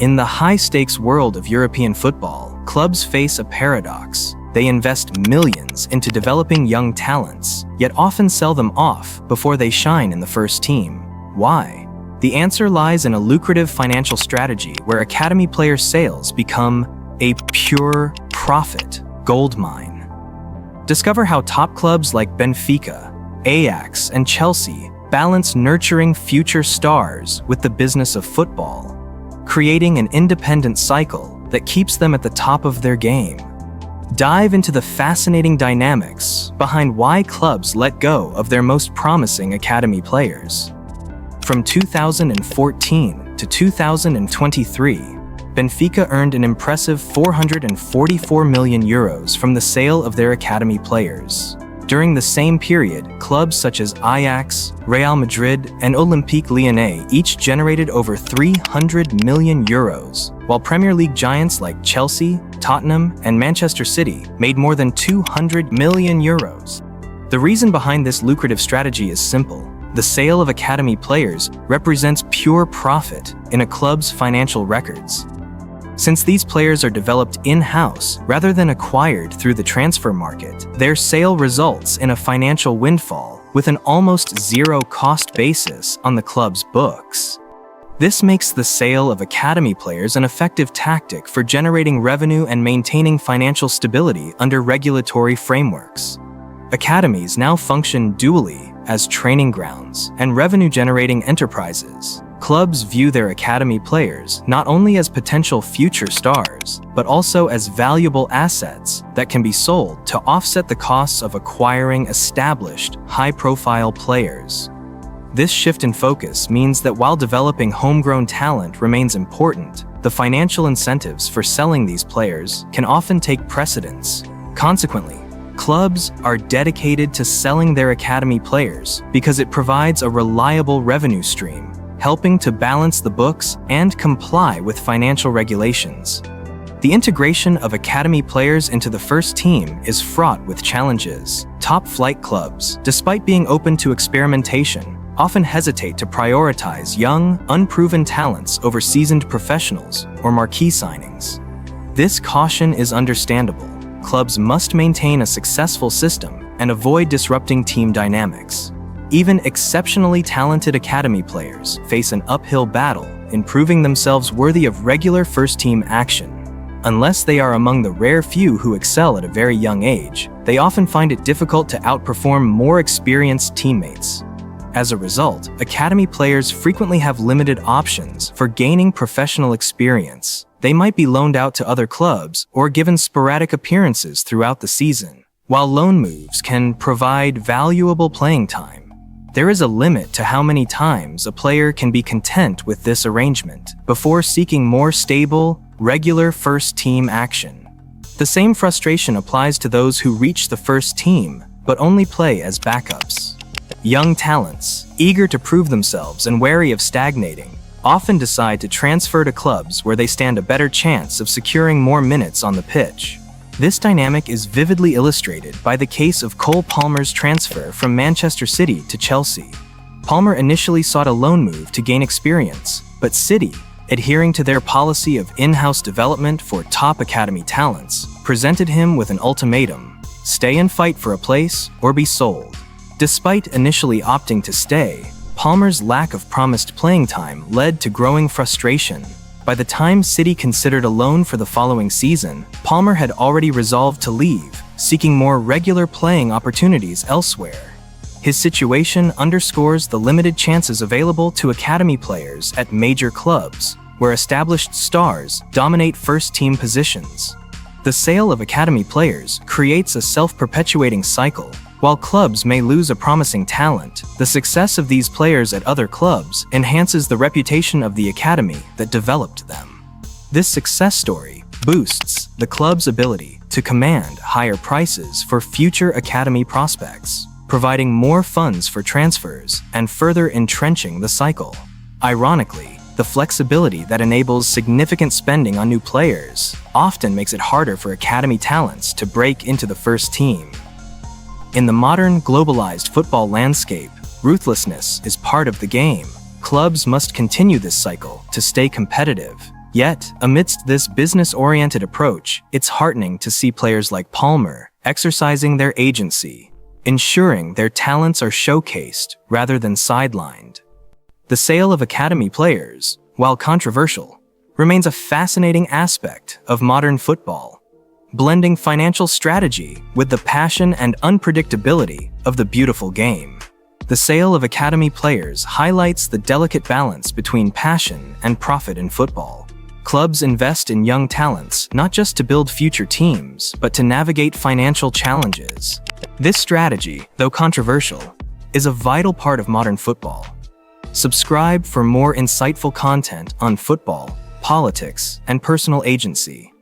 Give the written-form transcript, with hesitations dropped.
In the high-stakes world of European football, clubs face a paradox. They invest millions into developing young talents, yet often sell them off before they shine in the first team. Why? The answer lies in a lucrative financial strategy where academy player sales become a pure profit goldmine. Discover how top clubs like Benfica, Ajax, and Chelsea balance nurturing future stars with the business of football, creating an independent cycle that keeps them at the top of their game. Dive into the fascinating dynamics behind why clubs let go of their most promising academy players. From 2014 to 2023, Benfica earned an impressive €444 million from the sale of their academy players. During the same period, clubs such as Ajax, Real Madrid, and Olympique Lyonnais each generated over €300 million, while Premier League giants like Chelsea, Tottenham, and Manchester City made more than €200 million. The reason behind this lucrative strategy is simple. The sale of academy players represents pure profit in a club's financial records. Since these players are developed in-house rather than acquired through the transfer market, their sale results in a financial windfall with an almost zero cost basis on the club's books. This makes the sale of academy players an effective tactic for generating revenue and maintaining financial stability under regulatory frameworks. Academies now function dually as training grounds and revenue-generating enterprises. Clubs view their academy players not only as potential future stars, but also as valuable assets that can be sold to offset the costs of acquiring established, high-profile players. This shift in focus means that while developing homegrown talent remains important, the financial incentives for selling these players can often take precedence. Consequently, clubs are dedicated to selling their academy players because it provides a reliable revenue stream, helping to balance the books and comply with financial regulations. The integration of academy players into the first team is fraught with challenges. Top-flight clubs, despite being open to experimentation, often hesitate to prioritize young, unproven talents over seasoned professionals or marquee signings. This caution is understandable. Clubs must maintain a successful system and avoid disrupting team dynamics. Even exceptionally talented academy players face an uphill battle in proving themselves worthy of regular first-team action. Unless they are among the rare few who excel at a very young age, they often find it difficult to outperform more experienced teammates. As a result, academy players frequently have limited options for gaining professional experience. They might be loaned out to other clubs or given sporadic appearances throughout the season. While loan moves can provide valuable playing time, there is a limit to how many times a player can be content with this arrangement before seeking more stable, regular first-team action. The same frustration applies to those who reach the first team but only play as backups. Young talents, eager to prove themselves and wary of stagnating, often decide to transfer to clubs where they stand a better chance of securing more minutes on the pitch. This dynamic is vividly illustrated by the case of Cole Palmer's transfer from Manchester City to Chelsea. Palmer initially sought a loan move to gain experience, but City, adhering to their policy of in-house development for top academy talents, presented him with an ultimatum: stay and fight for a place or be sold. Despite initially opting to stay, Palmer's lack of promised playing time led to growing frustration. By the time City considered a loan for the following season, Palmer had already resolved to leave, seeking more regular playing opportunities elsewhere. His situation underscores the limited chances available to academy players at major clubs, where established stars dominate first-team positions. The sale of academy players creates a self-perpetuating cycle. While clubs may lose a promising talent, the success of these players at other clubs enhances the reputation of the academy that developed them. This success story boosts the club's ability to command higher prices for future academy prospects, providing more funds for transfers and further entrenching the cycle. Ironically, the flexibility that enables significant spending on new players often makes it harder for academy talents to break into the first team. In the modern, globalized football landscape, ruthlessness is part of the game. Clubs must continue this cycle to stay competitive. Yet, amidst this business-oriented approach, it's heartening to see players like Palmer exercising their agency, ensuring their talents are showcased rather than sidelined. The sale of academy players, while controversial, remains a fascinating aspect of modern football, blending financial strategy with the passion and unpredictability of the beautiful game. The sale of academy players highlights the delicate balance between passion and profit in football. Clubs invest in young talents not just to build future teams, but to navigate financial challenges. This strategy, though controversial, is a vital part of modern football. Subscribe for more insightful content on football, politics, and personal agency.